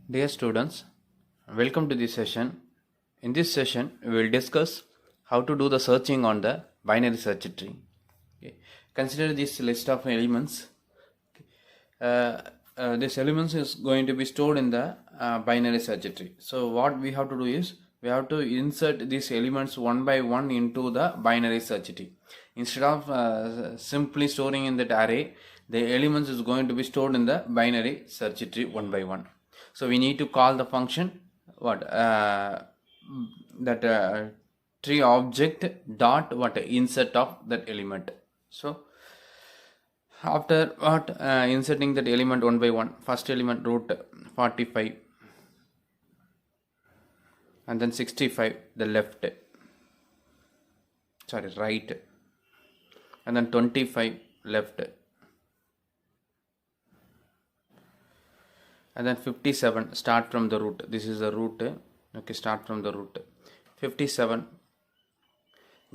Dear students, welcome to this session. In this session, we will discuss how to do the searching on the binary search tree. Okay. Consider this list of elements. This elements is going to be stored in the binary search tree. So what we have to do is we have to insert these elements one by one into the binary search tree. Instead of simply storing in that array, the elements is going to be stored in the binary search tree one by one. So we need to call the function what that tree object dot what insert of that element. So after what inserting that element one by one, first element root 45 and then 65 the left, sorry right, and then 25 left, and then 57 start from the root. This is the root. Okay, start from the root. 57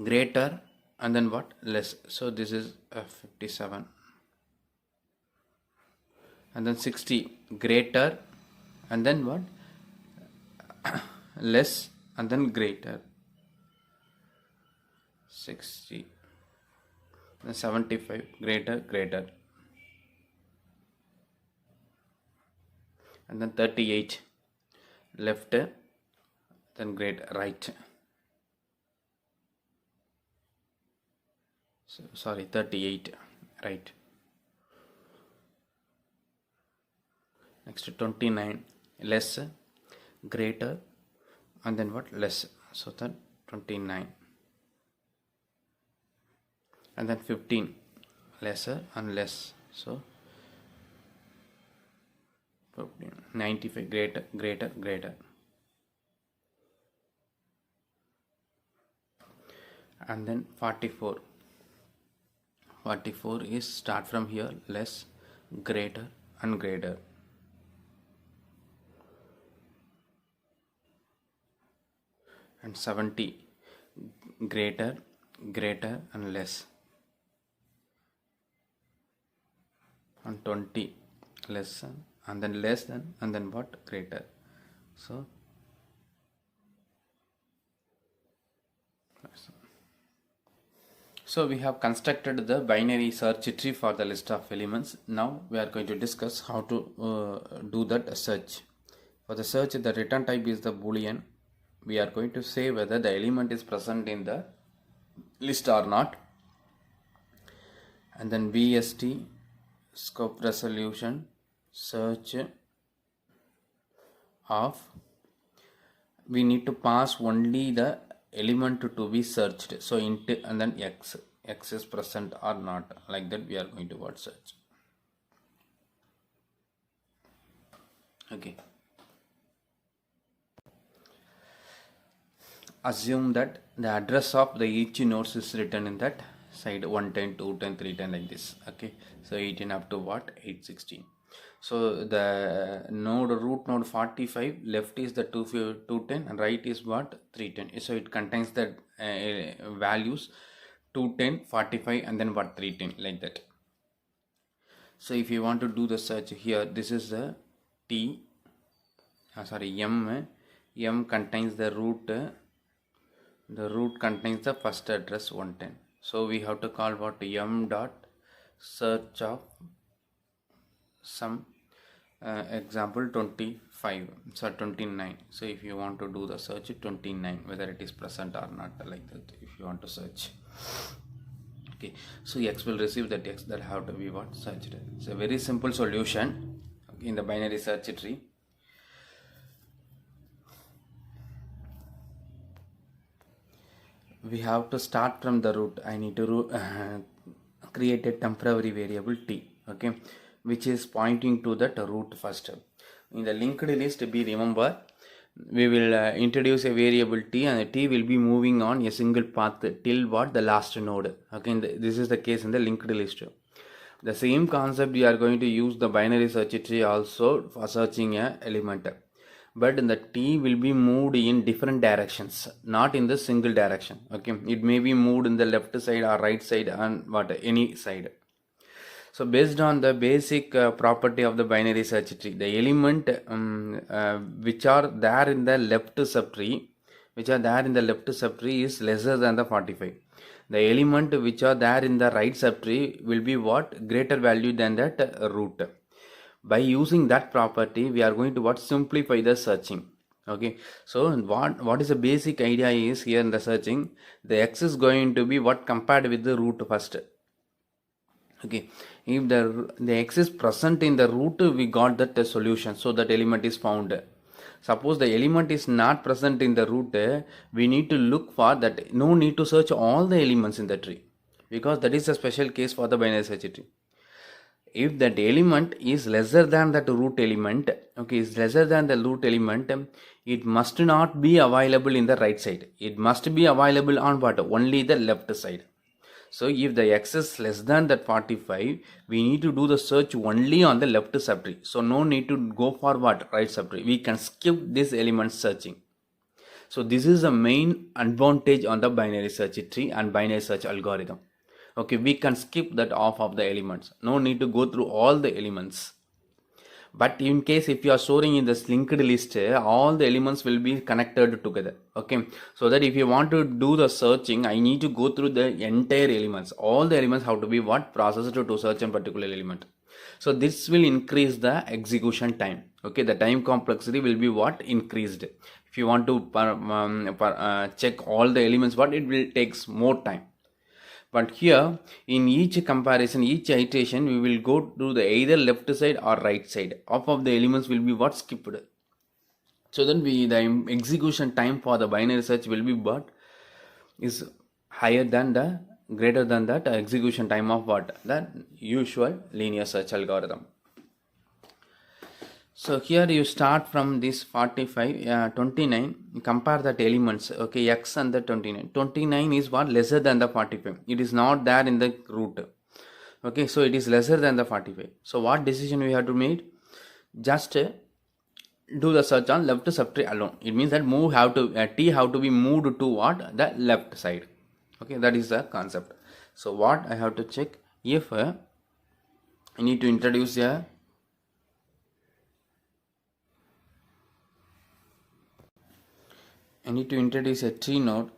greater and then what less. So this is 57, and then 60 greater and then what less and then greater. 60 then 75 greater and then 38 left then right. So, sorry, 38 right. Next 29 less greater and then what less. So that 29 and then 15 lesser and less. So 15, 95 greater and then 44 is start from here less greater and greater. And 70 greater and less, and 20 less and then less than and then what greater. So we have constructed the binary search tree for the list of elements. Now we are going to discuss how to do that search. For the search, the return type is the boolean. We are going to say whether the element is present in the list or not, and then VST scope resolution search of, we need to pass only the element to be searched. So int and then x is present or not, like that we are going to what search. Okay, assume that the address of the each nodes is written in that side 110 210 310 like this. Okay, so 18 up to what 816. So the root node 45 left is the 210 and right is what 310. So it contains the values 210 45 and then what 310 like that. So if you want to do the search here, this is the m contains the root. The root contains the first address 110. So we have to call what m dot search of some example 25, so 29. So if you want to do the search 29, whether it is present or not, like that if you want to search. Okay, so x will receive that x that have to be what searched. It's a very simple solution in the binary search tree. We have to start from the root. I need to create a temporary variable t, okay, which is pointing to that root first. In the linked list, remember, we will introduce a variable t, and the t will be moving on a single path till what the last node. Okay, this is the case in the linked list. The same concept we are going to use the binary search tree also for searching a element, but the t will be moved in different directions, not in the single direction. Okay, it may be moved in the left side or right side and what any side. So based on the basic property of the binary search tree, the element which are there in the left subtree, is lesser than the 45. The element which are there in the right subtree will be what? Greater value than that root. By using that property, we are going to what? Simplify the searching. Okay, so what is the basic idea is here in the searching, the x is going to be what? Compared with the root first. Okay, if the x is present in the root, we got that solution, so that element is found. Suppose the element is not present in the root, we need to look for that. No need to search all the elements in the tree, because that is a special case for the binary search tree. If that element is lesser than that root element, okay, is lesser than the root element, it must not be available in the right side. It must be available on what? Only the left side. So if the x is less than that 45, we need to do the search only on the left subtree. So no need to go for what? Right subtree. We can skip this element searching. So this is the main advantage on the binary search tree and binary search algorithm. Okay, we can skip that off of the elements. No need to go through all the elements. But in case if you are storing in this linked list, all the elements will be connected together. Okay, so that if you want to do the searching, I need to go through the entire elements. All the elements have to be what? Processed to search a particular element. So this will increase the execution time. Okay, the time complexity will be what? Increased. If you want to check all the elements, what? It will takes more time. But here, in each comparison, each iteration, we will go to the either left side or right side. Half of the elements will be what? Skipped. So then the execution time for the binary search will be what? Is higher than the greater than that execution time of what? The usual linear search algorithm. So here you start from this 45, 29, compare that elements, okay, x and the 29. 29 is what? Lesser than the 45. It is not there in the root. Okay, so it is lesser than the 45. So what decision we have to make? Just do the search on left subtree alone. It means that t have to be moved to what? The left side. Okay, that is the concept. So what I have to check? If I need to introduce a tree node,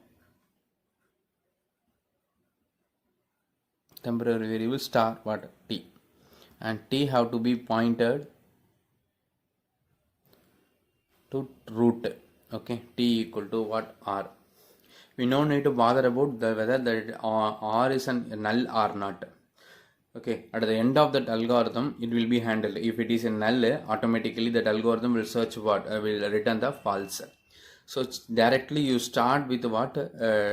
temporary variable star what? T, and t have to be pointed to root. Okay, t equal to what? R. We no need to bother about whether that R is a null or not. Okay, at the end of that algorithm, it will be handled. If it is a null, automatically that algorithm will search what? Will return the false. So directly you start with what?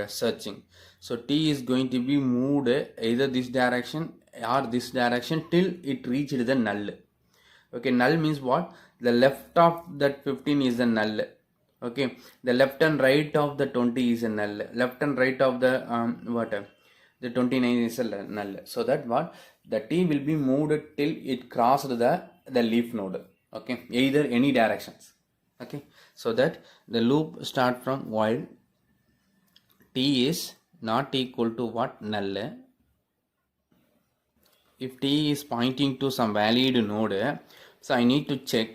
Searching. So t is going to be moved either this direction or this direction till it reached the null. Okay, null means what? The left of that 15 is a null. Okay, the left and right of the 20 is a null. Left and right of the what? The 29 is a null. So that what? The t will be moved till it crossed the leaf node. Okay, either any directions. Okay, so that the loop start from while t is not equal to what? Null. If t is pointing to some valid node, so I need to check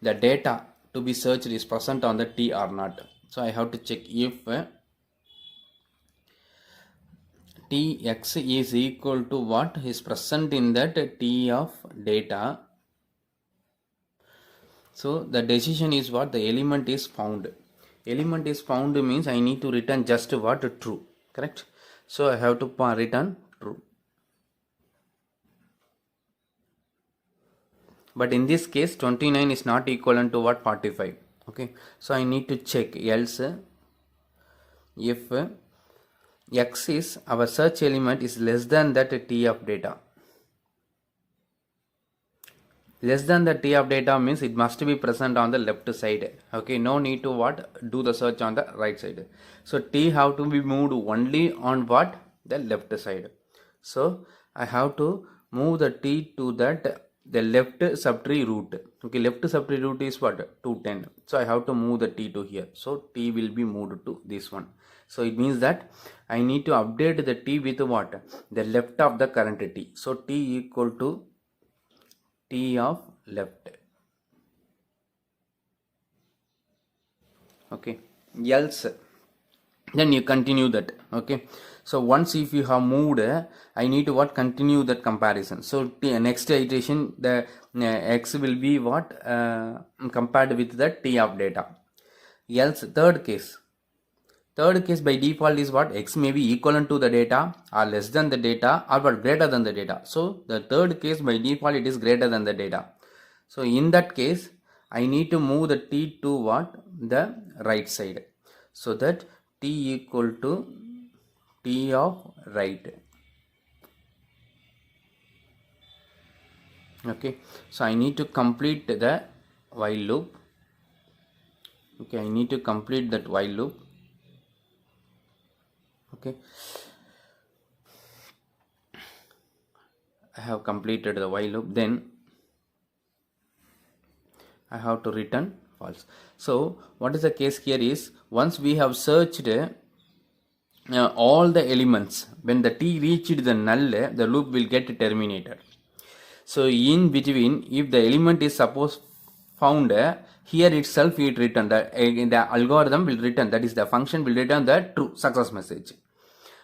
the data to be searched is present on the t or not. So I have to check if tx is equal to what? Is present in that t of data. So the decision is what? The element is found. Element is found means I need to return just what? True. Correct? So I have to return true. But in this case, 29 is not equivalent to what? 45. Okay. So I need to check else if x is our search element is less than that t of data. Less than the t of data means it must be present on the left side. Okay, no need to what? Do the search on the right side. So t have to be moved only on what? The left side. So I have to move the t to that the left subtree root. Okay, left subtree root is what? 210. So I have to move the t to here. So t will be moved to this one. So it means that I need to update the t with what? The left of the current t. So t equal to t of left. Okay, else then you continue that. Okay, so once if you have moved, I need to what? Continue that comparison. So next iteration the x will be what compared with the t of data. Else third case by default is what? X may be equivalent to the data or less than the data or what? Greater than the data. So the third case by default it is greater than the data. So in that case I need to move the t to what? The right side, so that t equal to t of right. Okay, so I need to complete the while loop. Okay, I need to complete that while loop. Okay, I have completed the while loop. Then I have to return false. So what is the case here is, once we have searched all the elements, when the t reached the null, the loop will get terminated. So in between, if the element is suppose found, here itself it return the algorithm will return, that is the function will return the true success message.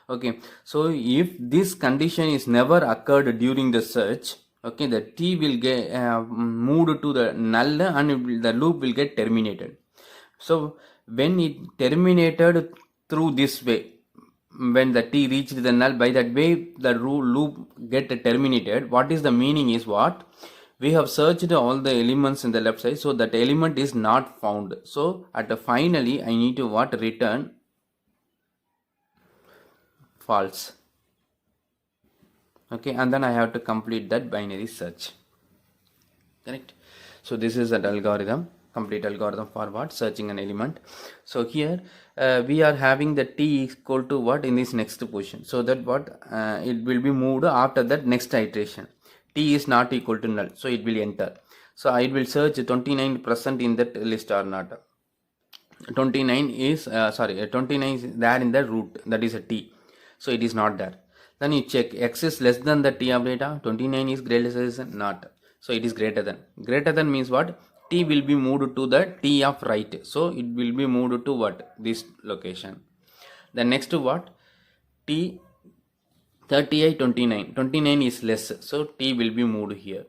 Okay, so if this condition is never occurred during the search, okay, the t will get moved to the null and the loop will get terminated. So when it terminated through this way, when the t reached the null, by that way the loop get terminated. What is the meaning is what? We have searched all the elements in the left side, so that element is not found. So at the finally I need to what? Return false. Okay, and then I have to complete that binary search. Correct. So this is an algorithm, complete algorithm for what? Searching an element. So here we are having the t equal to what in this next position, so that what it will be moved after that next iteration. T is not equal to null, so it will enter. So I will search 29% in that list or not. 29 is 29 is there in the root, that is a t, so it is not there. Then you check x is less than the t of data, 29 is greater than not, so it is greater than. Greater than means what? T will be moved to the t of right, so it will be moved to what? This location. Then next to what? T 38 29, 29 is less, so t will be moved here.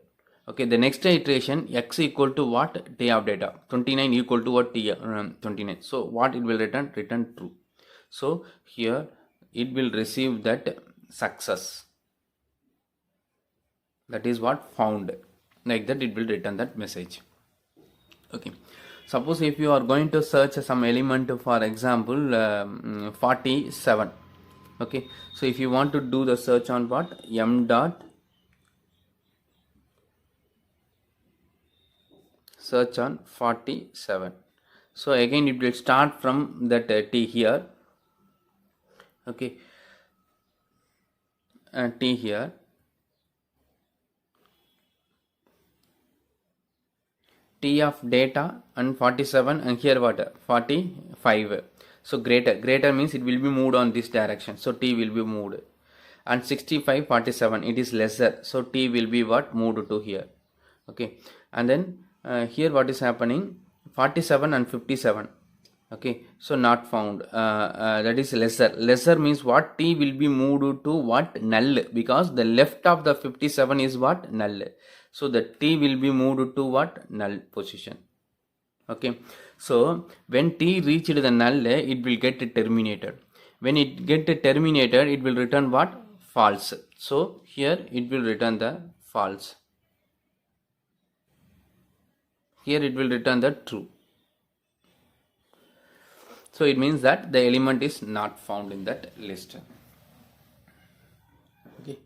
Okay, the next iteration x equal to what? T of data, 29 equal to what? T 29. So what it will return? Return true. So here it will receive that success, that is what? Found. Like that it will return that message. Okay, suppose if you are going to search some element, for example 47. Okay, so if you want to do the search on what? M dot search on 47. So again it will start from that t here. Okay, t here, t of data and 47, and here what? 45. So greater means it will be moved on this direction, so t will be moved. And 65 47 it is lesser, so t will be what? Moved to here. Okay, and then here what is happening? 47 and 57. Okay, so not found, that is lesser means what? T will be moved to what? Null, because the left of the 57 is what? Null, so the t will be moved to what? Null position. Okay, so when t reached the null, it will get terminated. When it get terminated, it will return what? False. So here it will return the false, here it will return the true. So it means that the element is not found in that list. Okay,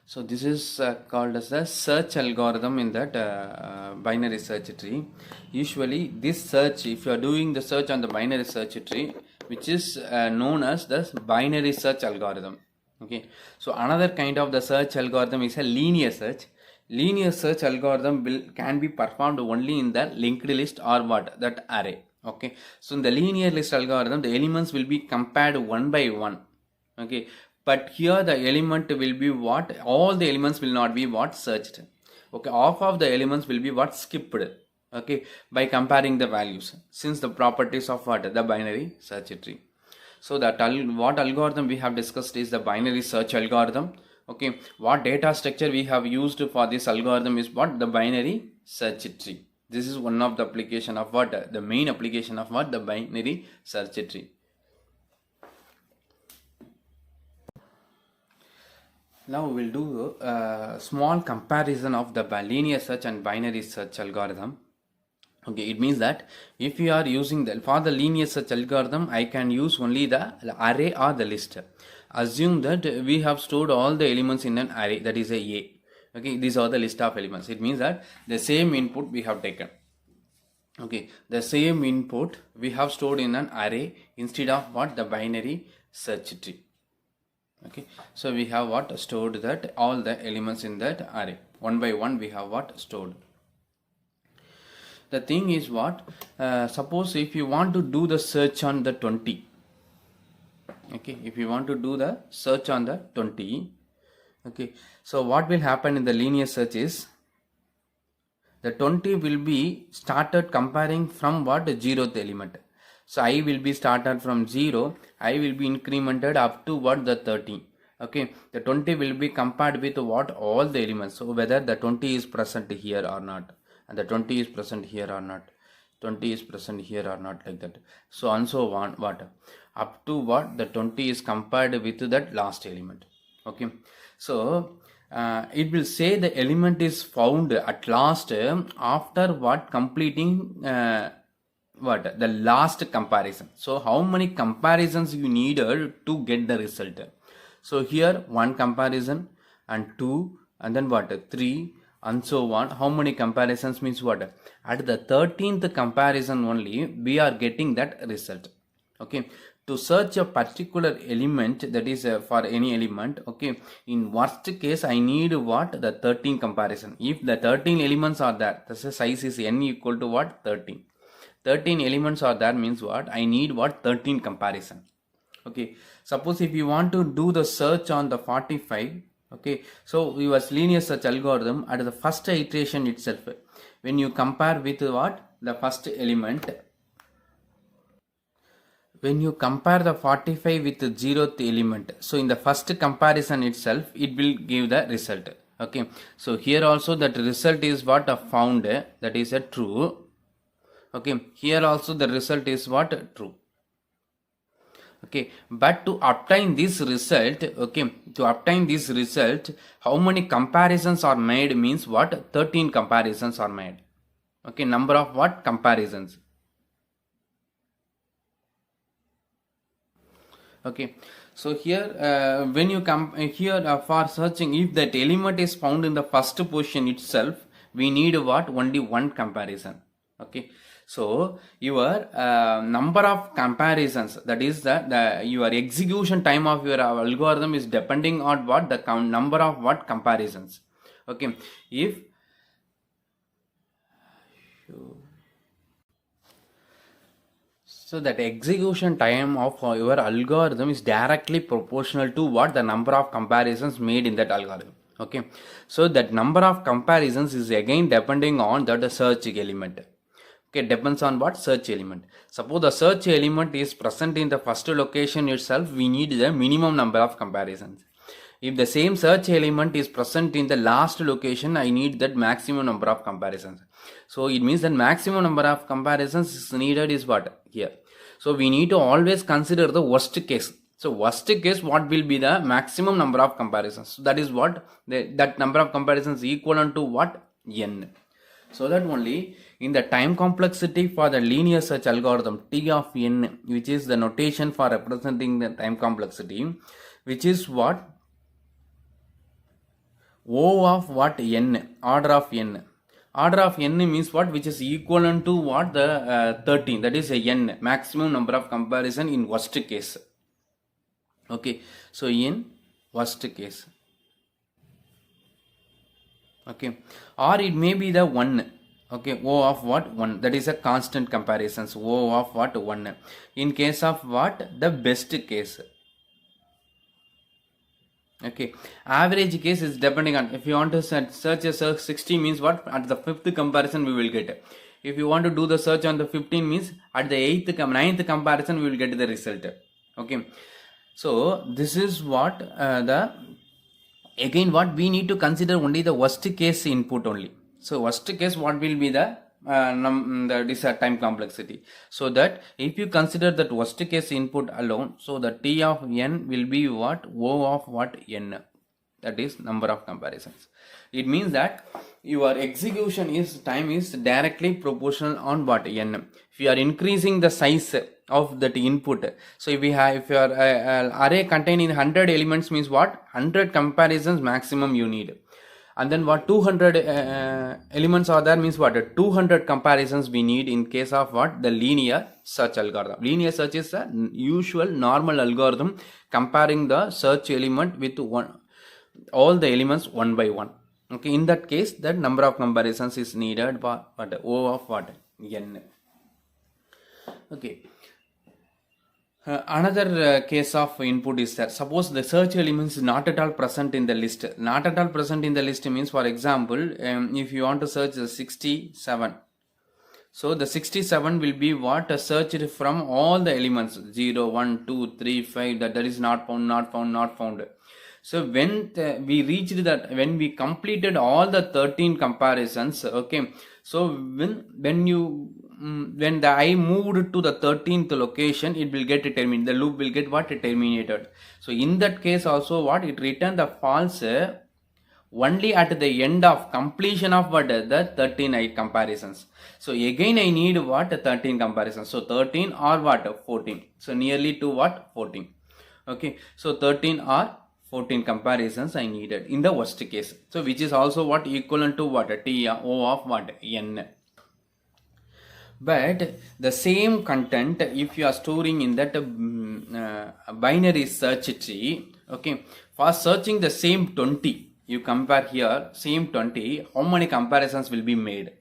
so this is called as the search algorithm in that binary search tree. Usually this search, if you are doing the search on the binary search tree, which is known as the binary search algorithm. Okay, so another kind of the search algorithm is a linear search. Linear search algorithm can be performed only in the linked list or what, that array. Okay, so in the linear list algorithm, the elements will be compared one by one. Okay, but here the element will be what, all the elements will not be what searched. Okay, half of the elements will be what skipped. Okay, by comparing the values, since the properties of what, the binary search tree. So that what algorithm we have discussed is the binary search algorithm. Okay, what data structure we have used for this algorithm is what, the binary search tree. This is one of the application of what, the main application of what, the binary search tree. Now we will do a small comparison of the linear search and binary search algorithm. Okay, it means that if you are using for the linear search algorithm, I can use only the array or the list. Assume that we have stored all the elements in an array, that is a. Okay, these are the list of elements. It means that the same input we have taken. Okay, the same input we have stored in an array instead of what, the binary search tree. Okay, so we have what, stored that all the elements in that array one by one we have what, stored. The thing is what, suppose if you want to do the search on the 20. Okay, if you want to do the search on the 20, okay, so what will happen in the linear search is the 20 will be started comparing from what, 0th element. So I will be started from 0, I will be incremented up to what, the 30. Okay, the 20 will be compared with what, all the elements. So whether the 20 is present here or not, and the 20 is present here or not, 20 is present here or not, like that. So and so on, what, up to what, the 20 is compared with that last element. Okay, so it will say the element is found at last after what, completing what, the last comparison. So how many comparisons you needed to get the result? So here one comparison and two, and then what, three, and so on. How many comparisons means what, at the 13th comparison only we are getting that result. Okay, to search a particular element, that is for any element, okay, in worst case I need what, the 13 comparison. If the 13 elements are there, the size is n equal to what, 13. 13 elements are there means what, I need what, 13 comparison. Okay, suppose if you want to do the search on the 45, okay, so your linear search algorithm at the first iteration itself, when you compare with what, the first element, when you compare the 45 with the 0th element, so in the first comparison itself it will give the result. Okay, so here also that result is what, found, that is a true. Okay, here also the result is what, true. Okay, but to obtain this result, okay, to obtain this result, how many comparisons are made means what, 13 comparisons are made. Okay, number of what, comparisons. Okay, so here when you come here for searching, if that element is found in the first position itself, we need what, only one comparison. Okay, so your number of comparisons, that is the your execution time of your algorithm is depending on what, the number of what, comparisons. Okay, if so that execution time of your algorithm is directly proportional to what, the number of comparisons made in that algorithm. Okay, so that number of comparisons is again depending on that search element. Okay, depends on what, search element. Suppose the search element is present in the first location itself, we need the minimum number of comparisons. If the same search element is present in the last location, I need that maximum number of comparisons. So it means that maximum number of comparisons is needed is what, here. So we need to always consider the worst case. So worst case, what will be the maximum number of comparisons? So that is what, that number of comparisons equivalent to what, n. So that only in the time complexity for the linear search algorithm, T of n, which is the notation for representing the time complexity, which is what, O of what, n, order of n. Order of n means what, which is equivalent to what, the 13, that is a n, maximum number of comparison in worst case. Okay, so in worst case. Okay, or it may be the 1. Okay, O of what? 1. That is a constant comparisons. O of what? 1. In case of what? The best case. Okay, average case is depending on, if you want to search a search 60 means what? At the 5th comparison we will get. If you want to do the search on the 15 means at the 9th comparison we will get the result. Okay, so this is what again what we need to consider only the worst case input only. So worst case, what will be the this time complexity. So that if you consider that worst case input alone, so the T of n will be what? O of what? N. That is number of comparisons. It means that your execution time is directly proportional on what? N. If you are increasing the size of that input, so if your array containing 100 elements means what? 100 comparisons maximum you need. And then what? 200 elements are there means what? 200 comparisons we need in case of what? The linear search algorithm. Linear search is a usual normal algorithm comparing the search element with all the elements one by one. Okay, in that case, the number of comparisons is needed for what? O of what? N. Okay. Another case of input is that suppose the search elements is not at all present in the list. Not at all present in the list means, for example, if you want to search the 67, so the 67 will be what? Searched from all the elements 0, 1, 2, 3, 5. That is not found, not found, not found. So when we reached that, when we completed all the 13 comparisons, okay, so when the I moved to the 13th location, it will get terminated. The loop will get what? Terminated. So in that case also what? It returned the false only at the end of completion of what? The 13 comparisons. So again I need what? 13 comparisons. So 13 or what? 14. So nearly to what? 14. Okay. So 13 or 14 comparisons I needed in the worst case. So which is also what? Equivalent to what? T O of what? N. But the same content, if you are storing in that binary search tree, okay, for searching the same 20, you compare here, same 20, how many comparisons will be made?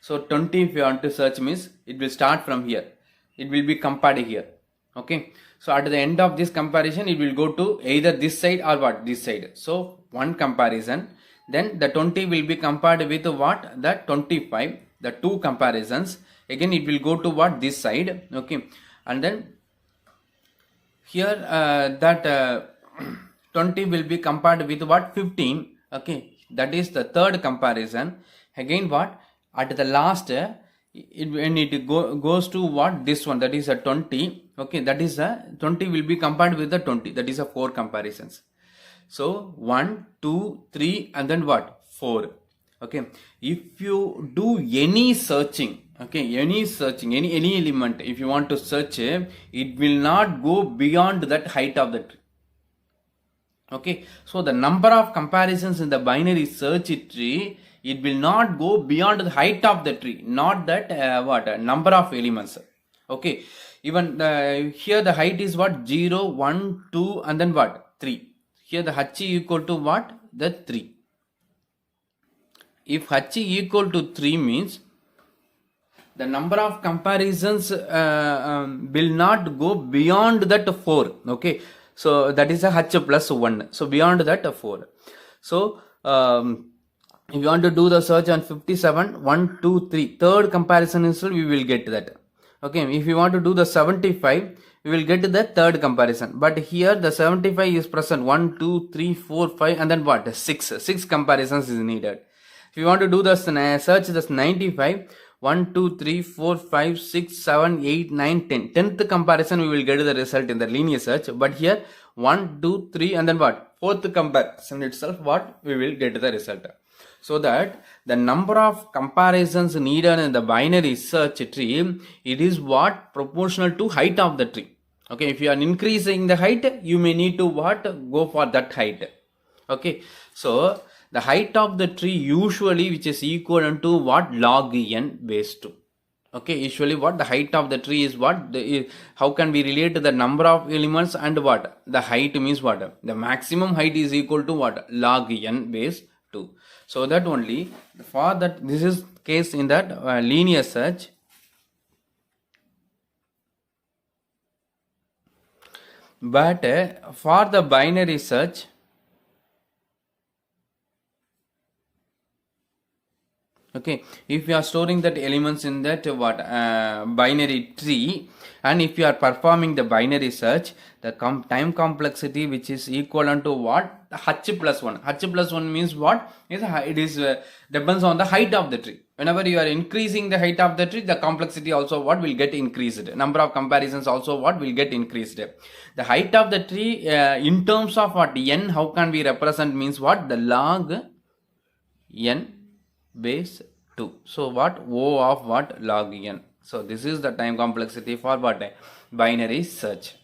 So 20 if you want to search means, it will start from here. It will be compared here. Okay. So at the end of this comparison, it will go to either this side or what? This side. So one comparison. Then the 20 will be compared with what? The 25. The 2 comparisons. Again it will go to what? This side. Okay. And then here that 20 will be compared with what? 15. Okay. That is the third comparison. Again what? At the last when it goes to what? This one, that is a 20. Okay, that is a 20 will be compared with the 20. That is a 4 comparisons. So 1, 2, 3 and then what? 4. Okay, if you do any searching, okay, any element, if you want to search, it will not go beyond that height of the tree. Okay, so the number of comparisons in the binary search tree, it will not go beyond the height of the tree, not that number of elements. Okay, even here the height is what? 0, 1, 2 and then what? 3. Here the h equal to what? The 3. If h equal to 3 means the number of comparisons will not go beyond that 4. Okay, so that is a h plus 1. So beyond that 4. So if you want to do the search on 57, 1, 2, 3, third comparison instead, we will get that. Okay, if you want to do the 75, we will get the third comparison. But here the 75 is present 1, 2, 3, 4, 5 and then what? 6 comparisons is needed. If you want to do the search this 95, 1, 2, 3, 4, 5, 6, 7, 8, 9, 10. 10th comparison we will get the result in the linear search. But here 1, 2, 3 and then what? 4th comparison itself what? We will get the result. So that the number of comparisons needed in the binary search tree, it is what? Proportional to height of the tree. Okay, if you are increasing the height, you may need to what? Go for that height. Okay, so the height of the tree usually which is equivalent to what? Log n base 2. Okay, usually what the height of the tree is what how can we relate to the number of elements and what the height means what the maximum height is equal to what log n base 2. So that only for that this is case in that linear search. But for the binary search, okay, if you are storing that elements in that what binary tree, and if you are performing the binary search, the time complexity which is equivalent to what h plus 1. H plus 1 means what is it is depends on the height of the tree. Whenever you are increasing the height of the tree, the complexity also what will get increased. Number of comparisons also what will get increased. The height of the tree in terms of what n, how can we represent means what the log n base 2. So what O of what log n. So this is the time complexity for what binary search.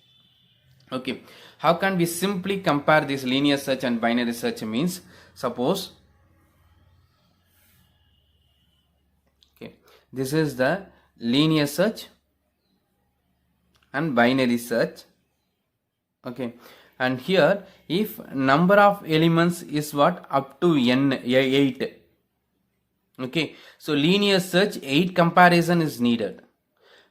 Okay, how can we simply compare this linear search and binary search means suppose okay, this is the linear search and binary search. Okay, and here if number of elements is what up to n 8. Okay, so linear search 8 comparison is needed.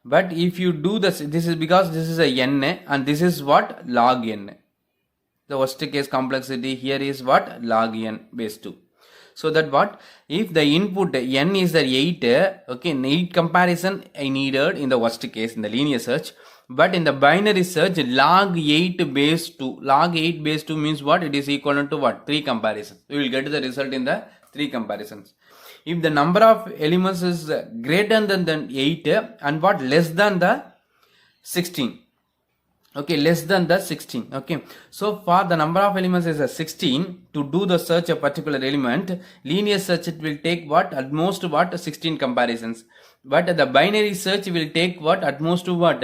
But if you do this is because this is a n and this is what log n. The worst case complexity here is what log n base 2. So that what if the input n is the 8, okay, 8 comparison I needed in the worst case in the linear search. But in the binary search log 8 base 2. Log 8 base 2 means what? It is equivalent to what? 3 comparisons. We will get the result in the 3 comparisons. If the number of elements is greater than 8 and what less than the 16. Okay, less than the 16. Okay, so for the number of elements is a 16, to do the search a particular element, linear search it will take what at most what 16 comparisons. But the binary search will take what at most what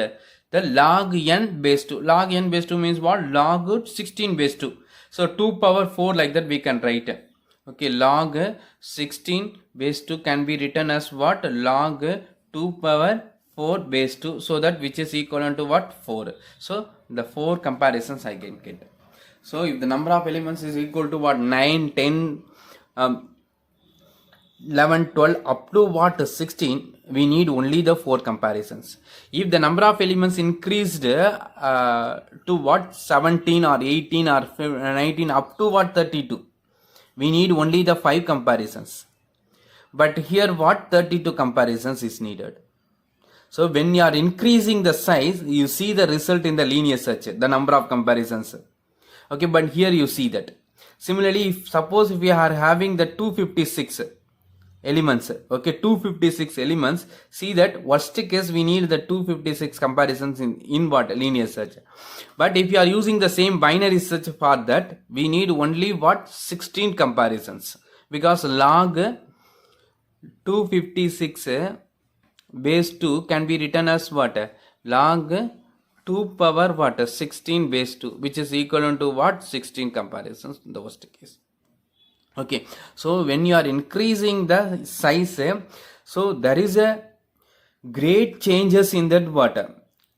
the log n base 2. Log n base 2 means what? Log 16 base 2. So 2 power 4 like that we can write. Okay, log 16 base 2 can be written as what? Log 2 power 4 base 2, so that which is equivalent to what? 4. So the 4 comparisons I can get. So if the number of elements is equal to what? 9, 10, 11, 12 up to what? 16, we need only the 4 comparisons. If the number of elements increased to what? 17 or 18 or 19 up to what? 32, we need only the 5 comparisons. But here what? 32 comparisons is needed. So when you are increasing the size, you see the result in the linear search, the number of comparisons. Okay, but here you see that. Similarly, suppose if we are having the 256 elements, okay, 256 elements, see that worst case we need the 256 comparisons in what? Linear search. But if you are using the same binary search for that, we need only what? 16 comparisons, because log 256 base 2 can be written as what? Log 2 power what? 16 base 2, which is equivalent to what? 16 comparisons in the worst case. Okay, so when you are increasing the size, so there is a great changes in that what?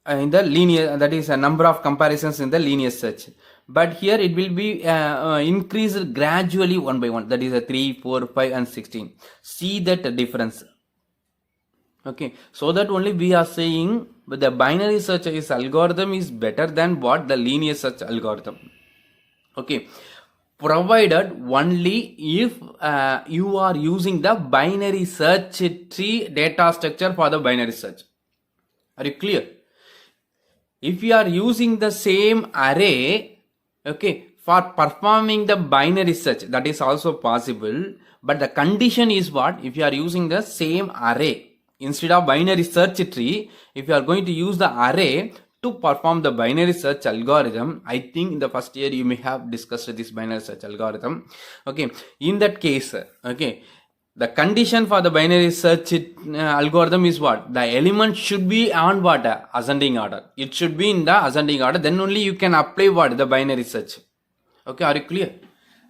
In the linear, that is a number of comparisons in the linear search. But here it will be increased gradually one by one, that is a 3, 4, 5 and 16. See that difference. Okay, so that only we are saying but the binary search is algorithm is better than what? The linear search algorithm. Okay, provided only if you are using the binary search tree data structure for the binary search. Are you clear? If you are using the same array, okay, for performing the binary search, that is also possible, but the condition is what? If you are using the same array instead of binary search tree, if you are going to use the array to perform the binary search algorithm, I think in the first year you may have discussed this binary search algorithm. Okay, in that case, okay, the condition for the binary search algorithm is what? The element should be on what? Ascending order. It should be in the ascending order. Then only you can apply what? The binary search. Okay, are you clear?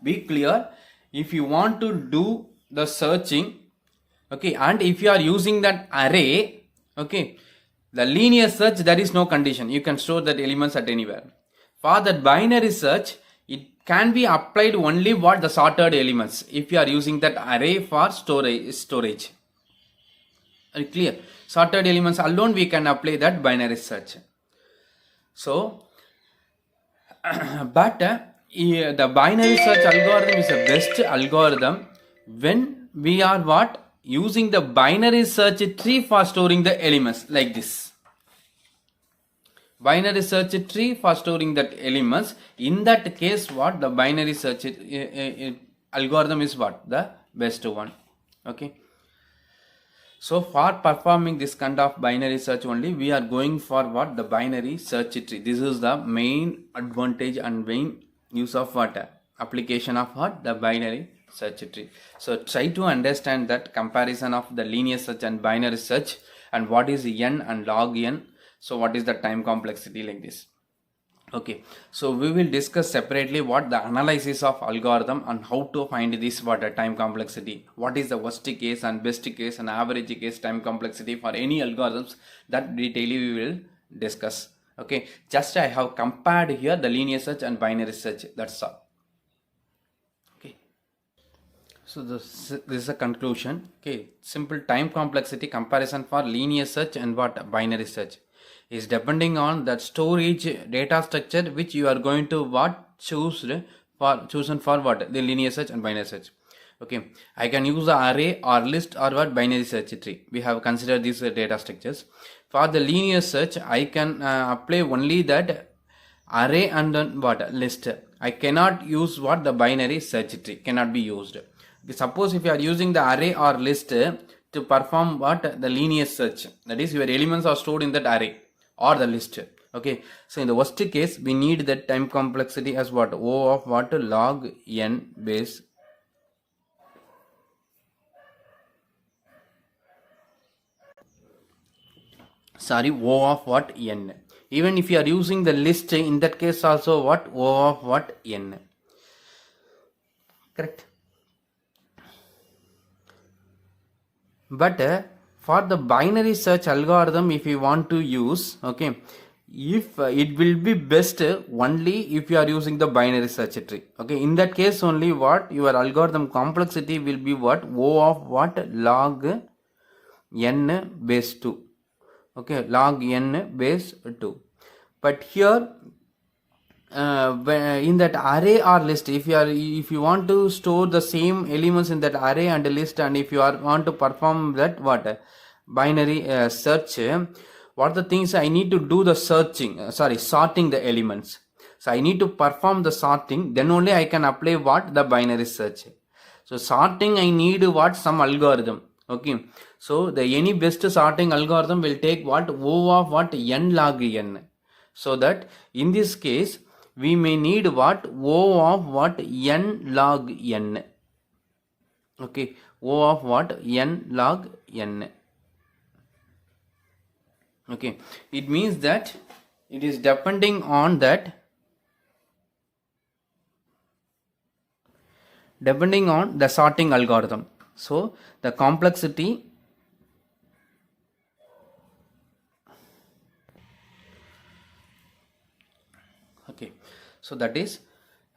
Be clear. If you want to do the searching, okay, and if you are using that array, Okay, the linear search, there is no condition. You can store that elements at anywhere. For that binary search, it can be applied only what the sorted elements if you are using that array for storage. Are you clear? Sorted elements alone we can apply that binary search. So, but the binary search algorithm is the best algorithm when we are what? Using the binary search tree for storing the elements like this. Binary search tree for storing that elements. In that case, what? The binary search algorithm is what? The best one. Okay. So for performing this kind of binary search only, we are going for what? The binary search tree. This is the main advantage and main use of what? Application of what? The binary search tree. So try to understand that comparison of the linear search and binary search, and what is n and log n. So what is the time complexity like this. Okay, so we will discuss separately what the analysis of algorithm and how to find this what a time complexity, what is the worst case and best case and average case time complexity for any algorithms, that detailedly we will discuss. Okay, just I have compared here the linear search and binary search, that's all. Okay, so this is a conclusion. Okay, simple time complexity comparison for linear search and what binary search is depending on that storage data structure which you are going to what chosen for what the linear search and binary search. Okay, I can use the array or list or what binary search tree. We have considered these data structures. For the linear search, I can apply only that array and then what list. I cannot use what the binary search tree cannot be used. Suppose if you are using the array or list to perform what the linear search, that is your elements are stored in that array or the list. Okay, so in the worst case we need that time complexity as what? O of what? Log n base O of what? N. Even if you are using the list, in that case also what? O of what? N. Correct. But for the binary search algorithm, if you want to use, okay, if it will be best only if you are using the binary search tree. Okay, in that case only what? Your algorithm complexity will be what? O of what? Log n base 2. Okay, log n base 2. But here in that array or list, if you want to store the same elements in that array and list, and if you want to perform that what binary search, what the things I need to do the sorting the elements. So I need to perform the sorting, then only I can apply what? The binary search. So sorting I need what? Some algorithm. Okay, so the any best sorting algorithm will take what? O of what? N log n. So that in this case we may need what? O of what? N log n. Okay, O of what? N log n. Okay, it means that it is depending on the sorting algorithm. So the complexity okay, so that is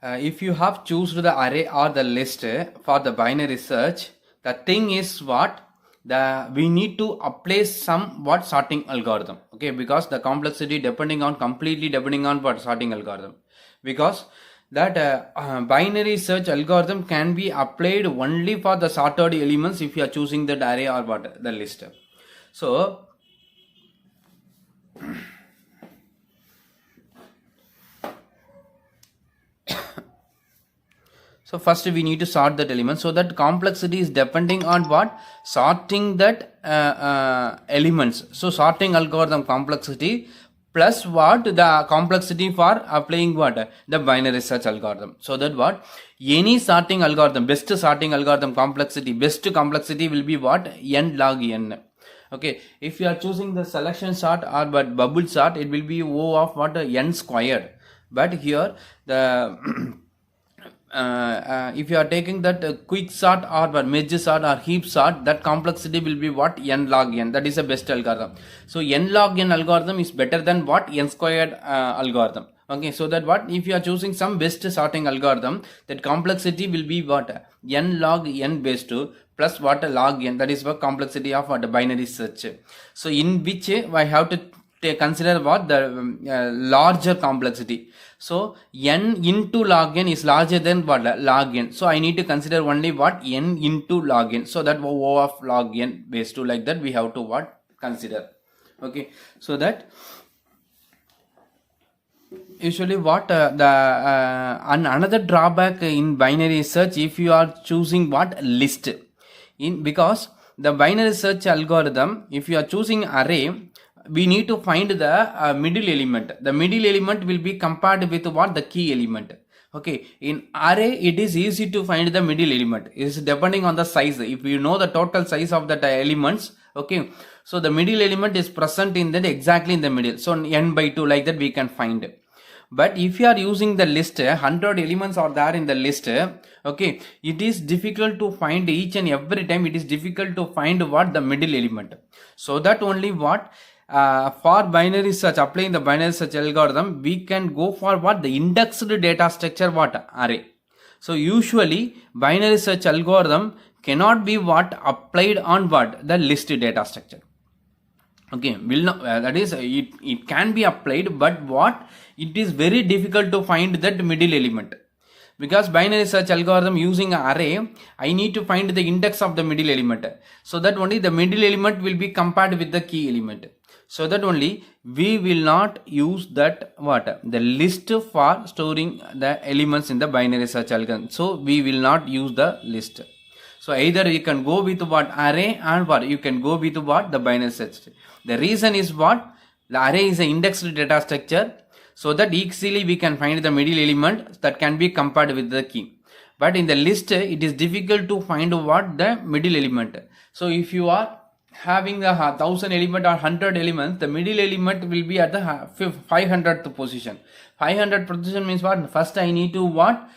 if you have choose the array or the list for the binary search, the thing is what? We need to apply some what sorting algorithm. Okay, because the complexity completely depending on what sorting algorithm, because that binary search algorithm can be applied only for the sorted elements if you are choosing the array or what the list. So so first we need to sort that element. So that complexity is depending on what? Sorting that elements. So sorting algorithm complexity plus what? The complexity for applying what? The binary search algorithm. So that what? Any sorting algorithm, best sorting algorithm complexity, best complexity will be what? N log n. Okay, if you are choosing the selection sort or but bubble sort, it will be O of what? N squared. But here the if you are taking that quick sort or merge sort or heap sort, that complexity will be what? N log n. That is the best algorithm. So n log n algorithm is better than what? N squared algorithm. Okay, so that what? If you are choosing some best sorting algorithm, that complexity will be what? N log n base 2 plus what? Log n. That is what complexity of what? Binary search. So in which I have to consider what? The larger complexity. So n into log n is larger than what? Log n. So I need to consider only what? N into log n. So that O of log n base 2, like that we have to what? Consider. Okay, so that usually what another drawback in binary search, if you are choosing what? List, in because the binary search algorithm, if you are choosing array, we need to find the middle element. The middle element will be compared with what? The key element. Okay, in array it is easy to find the middle element. It is depending on the size. If you know the total size of the elements, okay, so the middle element is present in that exactly in the middle. So n by 2, like that we can find. But if you are using the list, 100 elements are there in the list, okay, it is difficult to find each and every time. It is difficult to find what? The middle element. So that only what? For binary search, applying the binary search algorithm, we can go for what? The indexed data structure, what? Array. So usually binary search algorithm cannot be what? Applied on what? The list data structure. Okay, will not, that is it can be applied, but what? It is very difficult to find that middle element. Because binary search algorithm using array, I need to find the index of the middle element. So that only the middle element will be compared with the key element. So that only we will not use that what? The list for storing the elements in the binary search algorithm. So we will not use the list. So either you can go with what? Array, and what? You can go with what? The binary search. The reason is what? The array is an indexed data structure, so that easily we can find the middle element that can be compared with the key. But in the list, it is difficult to find what? The middle element. So if you are having a 1000 element or 100 elements, the middle element will be at the 500th position. 500th position means what? First I need to what?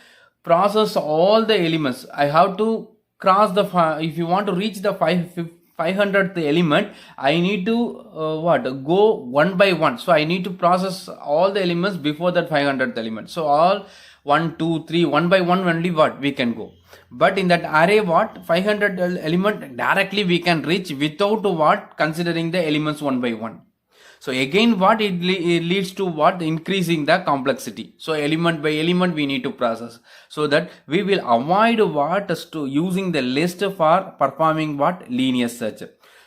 Process all the elements. I have to cross the, if you want to reach the 500th element, I need to what? Go one by one. So I need to process all the elements before that 500th element. So all 1, 2, 3, one by one only what? We can go. But in that array, what? 500 element directly we can reach without what? Considering the elements one by one. So again what? It leads to what? Increasing the complexity. So element by element we need to process, so that we will avoid what? Using the list for performing what? Linear search.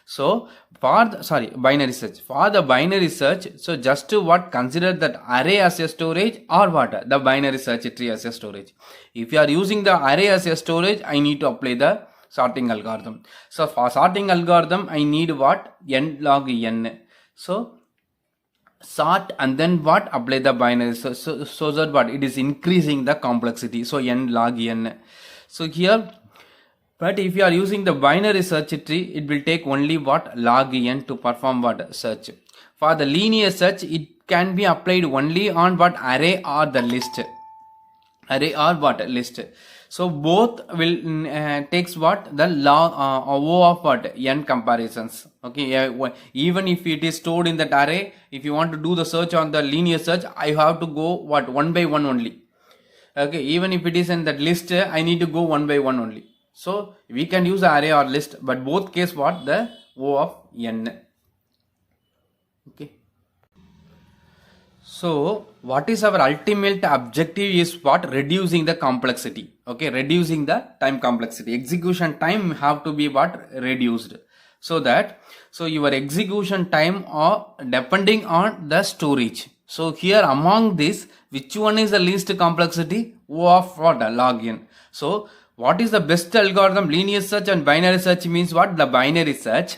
So for the, binary search. For the binary search, so just to what? Consider that array as a storage, or what? The binary search tree as a storage. If you are using the array as a storage, I need to apply the sorting algorithm. So for sorting algorithm, I need what? N log n. So sort, and then what? Apply the binary. So that what? It is increasing the complexity. So n log n. So here, but if you are using the binary search tree, it will take only what? Log n to perform what? Search. For the linear search, it can be applied only on what? Array or the list. Array or what? List. So both will takes what? The log O of what? N comparisons. Okay, even if it is stored in that array, if you want to do the search on the linear search, I have to go what? One by one only. Okay, even if it is in that list, I need to go one by one only. So we can use the array or list, but both case what? The O of n. Okay. So what is our ultimate objective is what? Reducing the complexity. Okay, reducing the time complexity. Execution time have to be what? Reduced. So that, so your execution time are depending on the storage. So here among this, which one is the least complexity? O of what? Log n. So what is the best algorithm? Linear search and binary search means what? The binary search.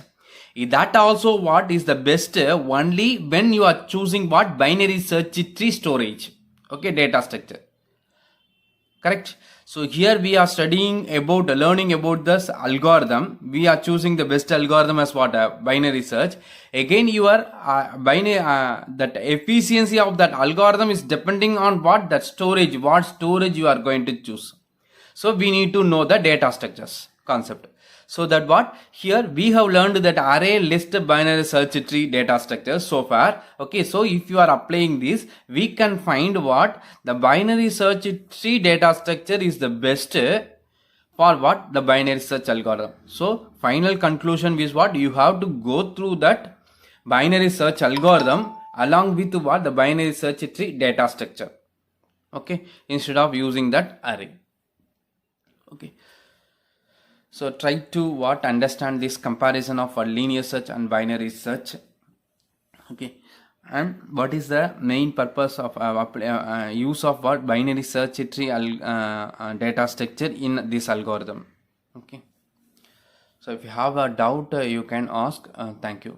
That also what is the best only when you are choosing what? Binary search tree storage. Okay, data structure. Correct. So here we are studying about, learning about this algorithm. We are choosing the best algorithm as what? Binary search. Again, your binary that efficiency of that algorithm is depending on what? That storage. What storage you are going to choose. So we need to know the data structures concept. So that what here we have learned that array, list, binary search tree data structures so far. Okay, so if you are applying this, we can find what the binary search tree data structure is the best for what the binary search algorithm. So final conclusion is what you have to go through that binary search algorithm along with what the binary search tree data structure. Okay, instead of using that array. Okay. So try to what understand this comparison of a linear search and binary search. Okay, and what is the main purpose of use of what binary search tree data structure in this algorithm. Okay, so if you have a doubt, you can ask. Thank you.